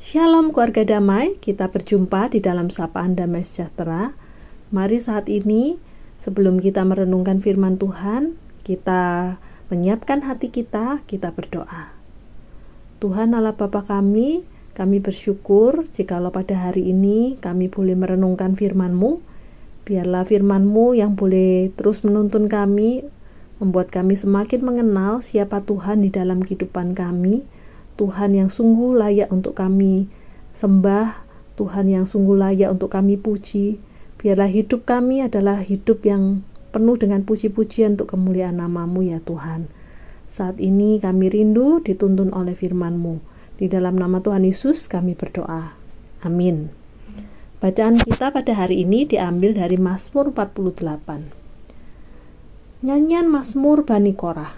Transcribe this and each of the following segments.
Shalom keluarga damai, kita berjumpa di dalam sapaan damai sejahtera. Mari saat ini, sebelum kita merenungkan firman Tuhan, kita menyiapkan hati kita berdoa. Tuhan Allah Bapa kami bersyukur jikalau pada hari ini kami boleh merenungkan firman-Mu. Biarlah firman-Mu yang boleh terus menuntun kami, membuat kami semakin mengenal siapa Tuhan di dalam kehidupan kami. Tuhan yang sungguh layak untuk kami sembah, Tuhan yang sungguh layak untuk kami puji. Biarlah hidup kami adalah hidup yang penuh dengan puji-pujian untuk kemuliaan nama-Mu ya Tuhan. Saat ini kami rindu dituntun oleh firman-Mu. Di dalam nama Tuhan Yesus kami berdoa. Amin. Bacaan kita pada hari ini diambil dari Mazmur 48. Nyanyian Mazmur Bani Korah.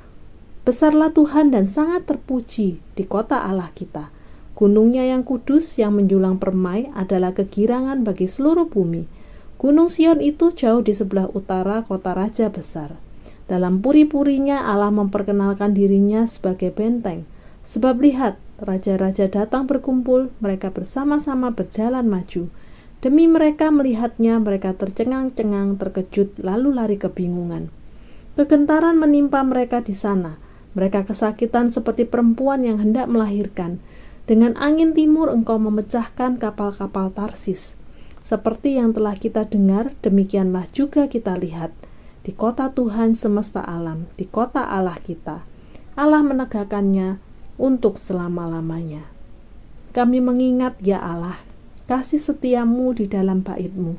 Besarlah Tuhan dan sangat terpuji di kota Allah kita. Gunungnya yang kudus yang menjulang permai adalah kegirangan bagi seluruh bumi. Gunung Sion itu jauh di sebelah utara kota raja besar. Dalam puri-purinya Allah memperkenalkan dirinya sebagai benteng. Sebab lihat, raja-raja datang berkumpul, mereka bersama-sama berjalan maju. Demi mereka melihatnya, mereka tercengang-cengang, terkejut, lalu lari kebingungan. Kegentaran menimpa mereka di sana. Mereka kesakitan seperti perempuan yang hendak melahirkan. Dengan angin timur engkau memecahkan kapal-kapal Tarsis. Seperti yang telah kita dengar, demikianlah juga kita lihat. Di kota Tuhan semesta alam, di kota Allah kita. Allah menegakkannya untuk selama-lamanya. Kami mengingat ya Allah, kasih setiamu di dalam bait-Mu.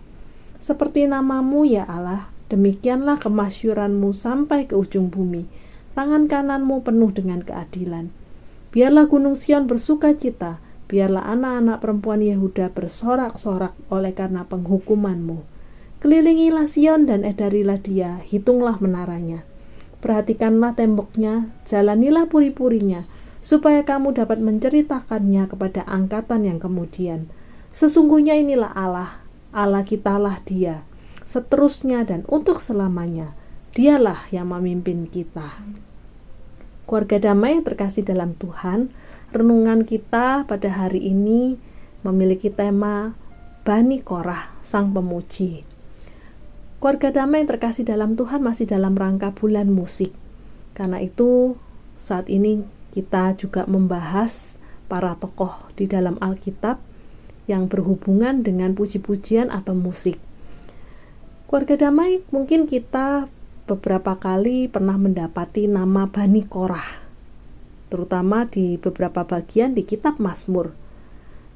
Seperti nama-Mu ya Allah, demikianlah kemasyuran-Mu sampai ke ujung bumi. Tangan kanan-Mu penuh dengan keadilan. Biarlah Gunung Sion bersuka cita, biarlah anak-anak perempuan Yehuda bersorak-sorak oleh karena penghukuman-Mu. Kelilingilah Sion dan edarilah dia, hitunglah menaranya. Perhatikanlah temboknya, jalanilah puri-purinya, supaya kamu dapat menceritakannya kepada angkatan yang kemudian. Sesungguhnya inilah Allah, Allah kitalah dia, seterusnya dan untuk selamanya. Dialah yang memimpin kita. Keluarga damai yang terkasih dalam Tuhan, renungan kita pada hari ini memiliki tema Bani Korah, Sang Pemuji. Keluarga damai yang terkasih dalam Tuhan masih dalam rangka bulan musik. Karena itu saat ini kita juga membahas para tokoh di dalam Alkitab yang berhubungan dengan puji-pujian atau musik. Keluarga damai, mungkin kita beberapa kali pernah mendapati nama Bani Korah, terutama di beberapa bagian di kitab Mazmur.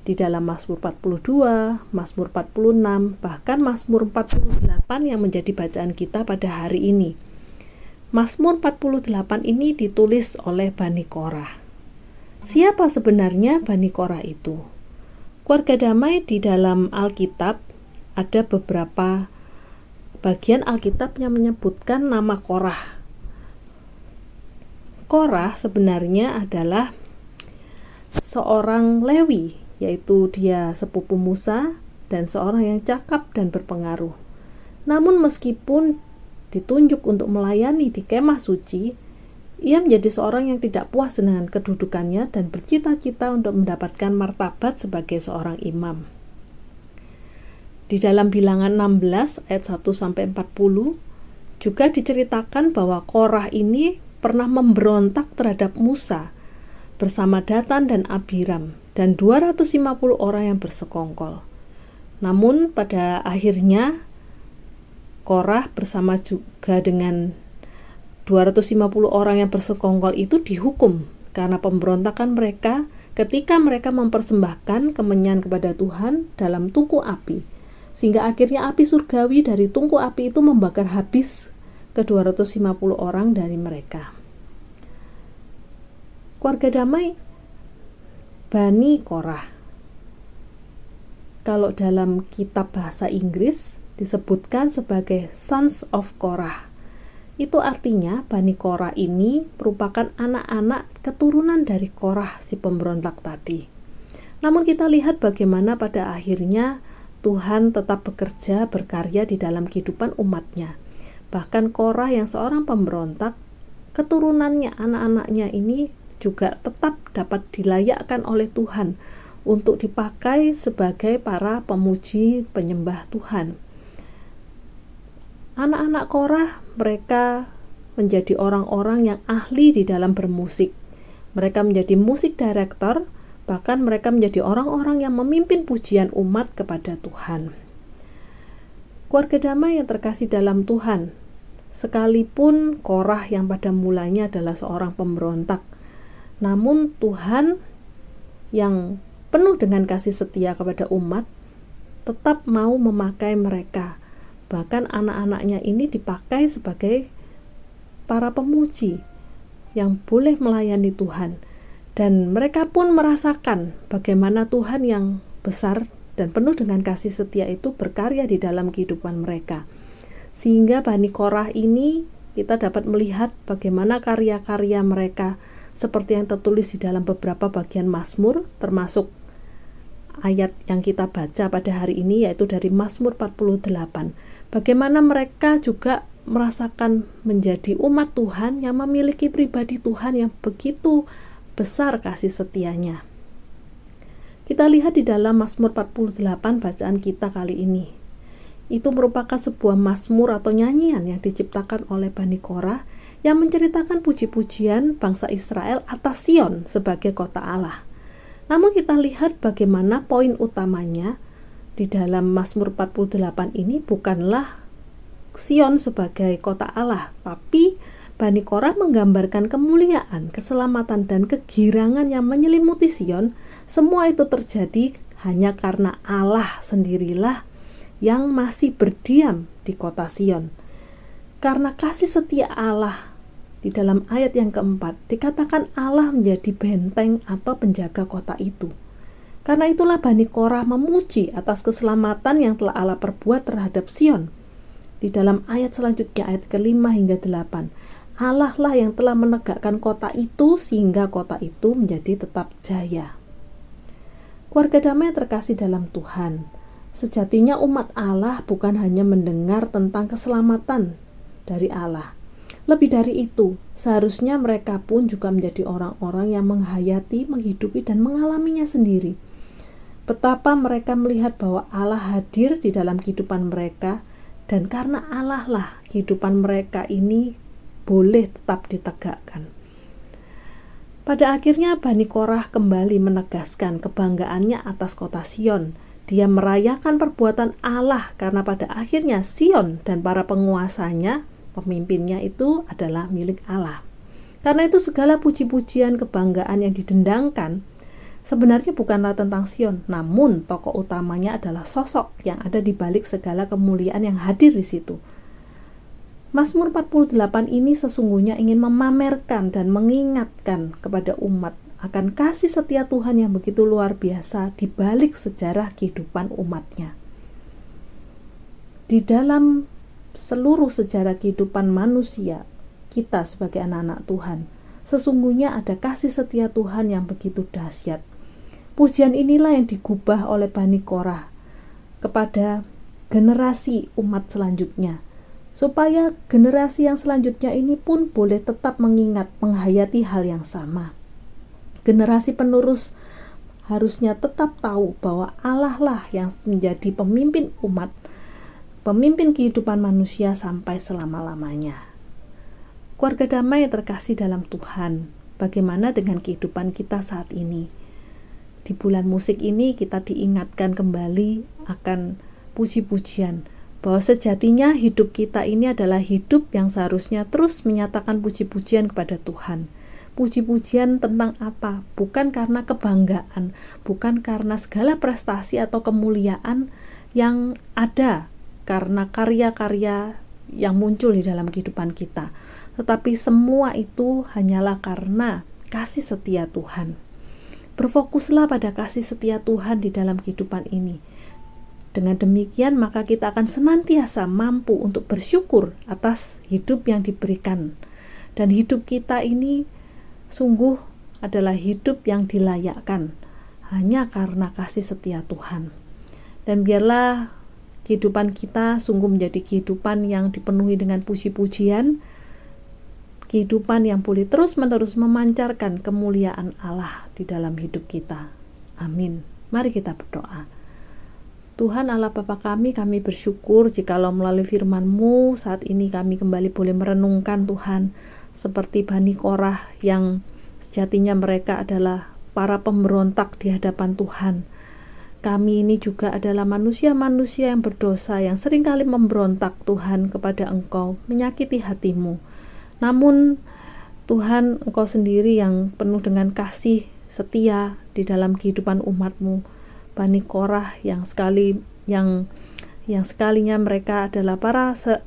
Di dalam Mazmur 42, Mazmur 46, bahkan Mazmur 48 yang menjadi bacaan kita pada hari ini. Mazmur 48 ini ditulis oleh Bani Korah. Siapa sebenarnya Bani Korah itu? Keluarga damai, di dalam Alkitab ada beberapa bagian Alkitab yang menyebutkan nama Korah. Korah sebenarnya adalah seorang Lewi, yaitu dia sepupu Musa dan seorang yang cakap dan berpengaruh. Namun meskipun ditunjuk untuk melayani di kemah suci, ia menjadi seorang yang tidak puas dengan kedudukannya dan bercita-cita untuk mendapatkan martabat sebagai seorang imam. Di dalam Bilangan 16 ayat 1-40 juga diceritakan bahwa Korah ini pernah memberontak terhadap Musa bersama Datan dan Abiram dan 250 orang yang bersekongkol. Namun pada akhirnya Korah bersama juga dengan 250 orang yang bersekongkol itu dihukum karena pemberontakan mereka ketika mereka mempersembahkan kemenyan kepada Tuhan dalam tungku api. Sehingga akhirnya api surgawi dari tungku api itu membakar habis ke 250 orang dari mereka. Keluarga damai, Bani Korah. Kalau dalam kitab bahasa Inggris disebutkan sebagai Sons of Korah. Itu artinya Bani Korah ini merupakan anak-anak keturunan dari Korah si pemberontak tadi. Namun kita lihat bagaimana pada akhirnya Tuhan tetap bekerja, berkarya di dalam kehidupan umatnya. Bahkan Korah yang seorang pemberontak, keturunannya, anak-anaknya ini juga tetap dapat dilayakkan oleh Tuhan untuk dipakai sebagai para pemuji penyembah Tuhan. Anak-anak Korah, mereka menjadi orang-orang yang ahli di dalam bermusik. Mereka menjadi musik director, bahkan mereka menjadi orang-orang yang memimpin pujian umat kepada Tuhan. Keluarga damai yang terkasih dalam Tuhan, sekalipun Korah yang pada mulanya adalah seorang pemberontak, namun Tuhan yang penuh dengan kasih setia kepada umat tetap mau memakai mereka. Bahkan anak-anaknya ini dipakai sebagai para pemuji yang boleh melayani Tuhan. Dan mereka pun merasakan bagaimana Tuhan yang besar dan penuh dengan kasih setia itu berkarya di dalam kehidupan mereka. Sehingga Bani Korah ini kita dapat melihat bagaimana karya-karya mereka seperti yang tertulis di dalam beberapa bagian Mazmur, termasuk ayat yang kita baca pada hari ini, yaitu dari Mazmur 48. Bagaimana mereka juga merasakan menjadi umat Tuhan yang memiliki pribadi Tuhan yang begitu besar kasih setianya. Kita lihat di dalam Mazmur 48 bacaan kita kali ini. Itu merupakan sebuah mazmur atau nyanyian yang diciptakan oleh Bani Korah yang menceritakan puji-pujian bangsa Israel atas Sion sebagai kota Allah. Namun kita lihat bagaimana poin utamanya di dalam Mazmur 48 ini bukanlah Sion sebagai kota Allah, tapi Bani Korah menggambarkan kemuliaan, keselamatan, dan kegirangan yang menyelimuti Sion. Semua itu terjadi hanya karena Allah sendirilah yang masih berdiam di kota Sion. Karena kasih setia Allah, di dalam ayat yang keempat dikatakan Allah menjadi benteng atau penjaga kota itu. Karena itulah Bani Korah memuji atas keselamatan yang telah Allah perbuat terhadap Sion. Di dalam ayat selanjutnya, ayat ke-5 hingga 8, Allah lah yang telah menegakkan kota itu sehingga kota itu menjadi tetap jaya. Keluarga damai terkasih dalam Tuhan, sejatinya umat Allah bukan hanya mendengar tentang keselamatan dari Allah. Lebih dari itu, seharusnya mereka pun juga menjadi orang-orang yang menghayati, menghidupi, dan mengalaminya sendiri. Betapa mereka melihat bahwa Allah hadir di dalam kehidupan mereka, dan karena Allah lah kehidupan mereka ini boleh tetap ditegakkan. Pada akhirnya Bani Korah kembali menegaskan kebanggaannya atas kota Sion. Dia merayakan perbuatan Allah karena pada akhirnya Sion dan para penguasanya, pemimpinnya itu adalah milik Allah. Karena itu segala puji-pujian kebanggaan yang didendangkan sebenarnya bukanlah tentang Sion, namun tokoh utamanya adalah sosok yang ada di balik segala kemuliaan yang hadir di situ. Mazmur 48 ini sesungguhnya ingin memamerkan dan mengingatkan kepada umat akan kasih setia Tuhan yang begitu luar biasa di balik sejarah kehidupan umatnya. Di dalam seluruh sejarah kehidupan manusia, kita sebagai anak-anak Tuhan, sesungguhnya ada kasih setia Tuhan yang begitu dahsyat. Pujian inilah yang digubah oleh Bani Korah kepada generasi umat selanjutnya, supaya generasi yang selanjutnya ini pun boleh tetap mengingat, menghayati hal yang sama. Generasi penerus harusnya tetap tahu bahwa Allah lah yang menjadi pemimpin umat, pemimpin kehidupan manusia sampai selama-lamanya. Keluarga damai yang terkasih dalam Tuhan, bagaimana dengan kehidupan kita saat ini? Di bulan musik ini kita diingatkan kembali akan puji-pujian, bahwa sejatinya hidup kita ini adalah hidup yang seharusnya terus menyatakan puji-pujian kepada Tuhan. Puji-pujian tentang apa? Bukan karena kebanggaan, bukan karena segala prestasi atau kemuliaan yang ada karena karya-karya yang muncul di dalam kehidupan kita, tetapi semua itu hanyalah karena kasih setia Tuhan. Berfokuslah pada kasih setia Tuhan di dalam kehidupan ini. Dengan demikian maka kita akan senantiasa mampu untuk bersyukur atas hidup yang diberikan. Dan hidup kita ini sungguh adalah hidup yang dilayakkan hanya karena kasih setia Tuhan. Dan biarlah kehidupan kita sungguh menjadi kehidupan yang dipenuhi dengan puji-pujian, kehidupan yang boleh terus-menerus memancarkan kemuliaan Allah di dalam hidup kita. Amin. Mari kita berdoa. Tuhan Allah Bapa kami bersyukur jikalau melalui firman-Mu saat ini kami kembali boleh merenungkan Tuhan, seperti Bani Korah yang sejatinya mereka adalah para pemberontak di hadapan Tuhan. Kami ini juga adalah manusia-manusia yang berdosa, yang seringkali memberontak Tuhan kepada Engkau, menyakiti hati-Mu. Namun Tuhan, Engkau sendiri yang penuh dengan kasih setia di dalam kehidupan umat-Mu. Bani Korah yang sekalinya mereka adalah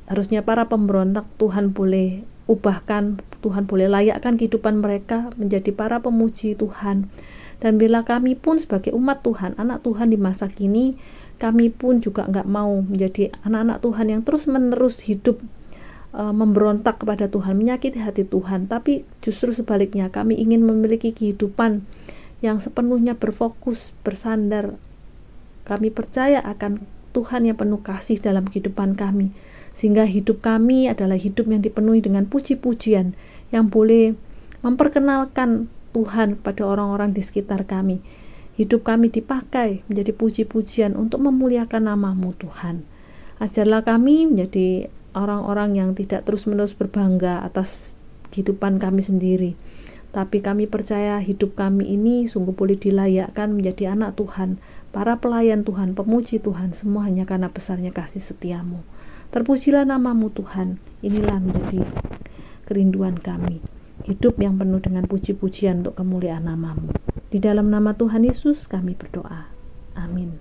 harusnya para pemberontak, Tuhan boleh ubahkan, Tuhan boleh layakkan kehidupan mereka menjadi para pemuji Tuhan. Dan bila kami pun sebagai umat Tuhan, anak Tuhan di masa kini, kami pun juga enggak mau menjadi anak-anak Tuhan yang terus-menerus hidup memberontak kepada Tuhan, menyakiti hati Tuhan, tapi justru sebaliknya kami ingin memiliki kehidupan yang sepenuhnya berfokus, bersandar. Kami percaya akan Tuhan yang penuh kasih dalam kehidupan kami, sehingga hidup kami adalah hidup yang dipenuhi dengan puji-pujian yang boleh memperkenalkan Tuhan pada orang-orang di sekitar kami. Hidup kami dipakai menjadi puji-pujian untuk memuliakan nama-Mu Tuhan. Ajarlah kami menjadi orang-orang yang tidak terus-menerus berbangga atas kehidupan kami sendiri, tapi kami percaya hidup kami ini sungguh boleh dilayakkan menjadi anak Tuhan, para pelayan Tuhan, pemuji Tuhan, semua hanya karena besarnya kasih setia-Mu. Terpujilah nama-Mu Tuhan. Inilah menjadi kerinduan kami, hidup yang penuh dengan puji-pujian untuk kemuliaan nama-Mu. Di dalam nama Tuhan Yesus kami berdoa. Amin.